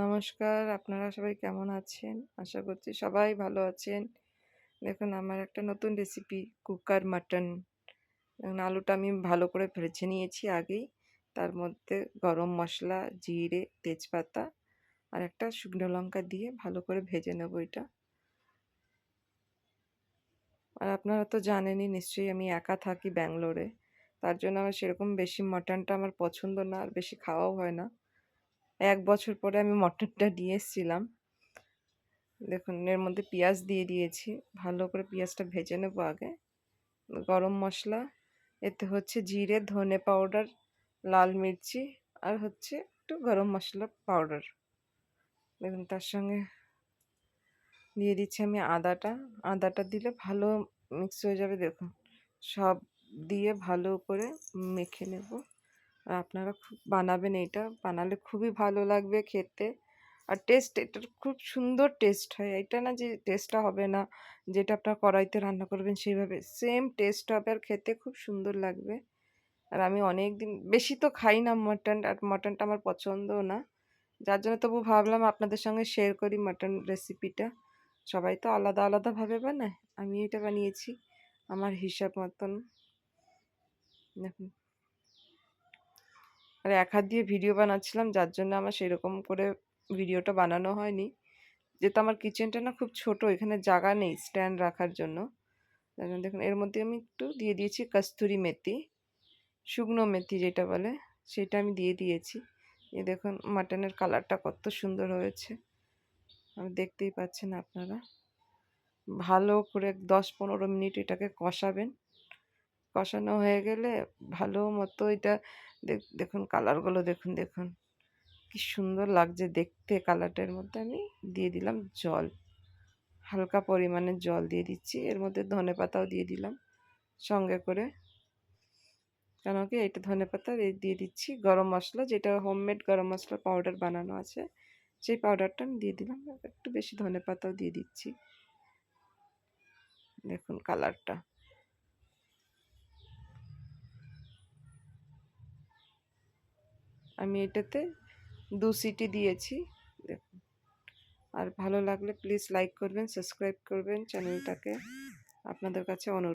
নমস্কার, আপনারা সবাই কেমন আছেন? আশা করছি সবাই ভালো আছেন। দেখুন আমার একটা নতুন রেসিপি কুকার মাটন। দেখুন আলুটা আমি ভালো করে ভেজে নিয়েছি আগেই। তার মধ্যে গরম মসলা, জিরে, তেজপাতা আর একটা শুকনো লঙ্কা দিয়ে ভালো করে ভেজে নেব এটা। আর আপনারা তো জানেনই নিশ্চয়ই আমি একা থাকি ব্যাঙ্গালোরে। তার জন্য আমার সেরকম বেশি মাটনটা আমার পছন্দ না আর বেশি খাওয়াও হয় না। ১ বছর পরে আমি মটনটা নিয়ে এসেছিলাম। দেখুন এর মধ্যে পেঁয়াজ দিয়ে দিয়েছি, ভালো করে পেঁয়াজটা ভেজে নেব আগে। গরম মশলা, এতে হচ্ছে জিরে, ধনে পাউডার, লাল মির্চি আর হচ্ছে একটু গরম মশলা পাউডার। দেখুন তার সঙ্গে দিয়ে দিচ্ছি আমি আদাটা দিলে ভালো মিক্স হয়ে যাবে। দেখুন সব দিয়ে ভালো করে মেখে নেব। আর আপনারা খুব বানাবেন, এটা বানালে খুবই ভালো লাগবে খেতে। আর এটার খুব সুন্দর টেস্ট হয়। এটা না যে টেস্টটা হবে না, যেটা আপনার কড়াইতে রান্না করবেন সেইভাবে সেম টেস্ট হবে আর খেতে খুব সুন্দর লাগবে। আর আমি অনেক দিন বেশি তো খাই না মাটন, আর মাটনটা আমার পছন্দও না। যার জন্য তবু ভাবলাম আপনাদের সঙ্গে শেয়ার করি মাটন রেসিপিটা। সবাই তো আলাদা আলাদাভাবে বানায়, আমি এটা বানিয়েছি আমার হিসাব মতন। দেখুন আর এক হাত দিয়ে ভিডিও বানাচ্ছিলাম, যার জন্য আমার সেরকম করে ভিডিওটা বানানো হয়নি। যেহেতু আমার কিচেনটা না খুব ছোট, এখানে জায়গা নেই স্ট্যান্ড রাখার জন্য। দেখুন এর মধ্যে আমি একটু দিয়ে দিয়েছি কস্তুরি মেথি, শুকনো মেথি যেটা বলে, সেটা আমি দিয়ে দিয়েছি। এই দেখুন মাটনের কালারটা কত সুন্দর হয়েছে, আমি দেখতেই পাচ্ছেন আপনারা। ভালো করে 10-15 মিনিট এটাকে কষাবেন। কষানো হয়ে গেলে ভালো মতো এটা দেখুন কালারগুলো দেখুন কি সুন্দর লাগছে দেখতে। কালারটার মধ্যে আমি দিয়ে দিলাম জল, হালকা পরিমাণে জল দিয়ে দিচ্ছি। এর মধ্যে ধনেপাতাও দিয়ে দিলাম সঙ্গে করে, কেন কি এটা ধনেপাতা দিয়ে দিচ্ছি। গরম মশলা, যেটা হোমমেড গরম মশলা পাউডার বানানো আছে, সেই পাউডারটা আমি দিয়ে দিলাম। একটু বেশি ধনেপাতাও দিয়ে দিচ্ছি। দেখুন কালারটা, আমি এটাতে 2 সিটি দিয়েছি। দেখুন আর ভালো লাগলে প্লিজ লাইক করবেন, সাবস্ক্রাইব করবেন চ্যানেলটাকে, আপনাদের কাছে অনুরোধ।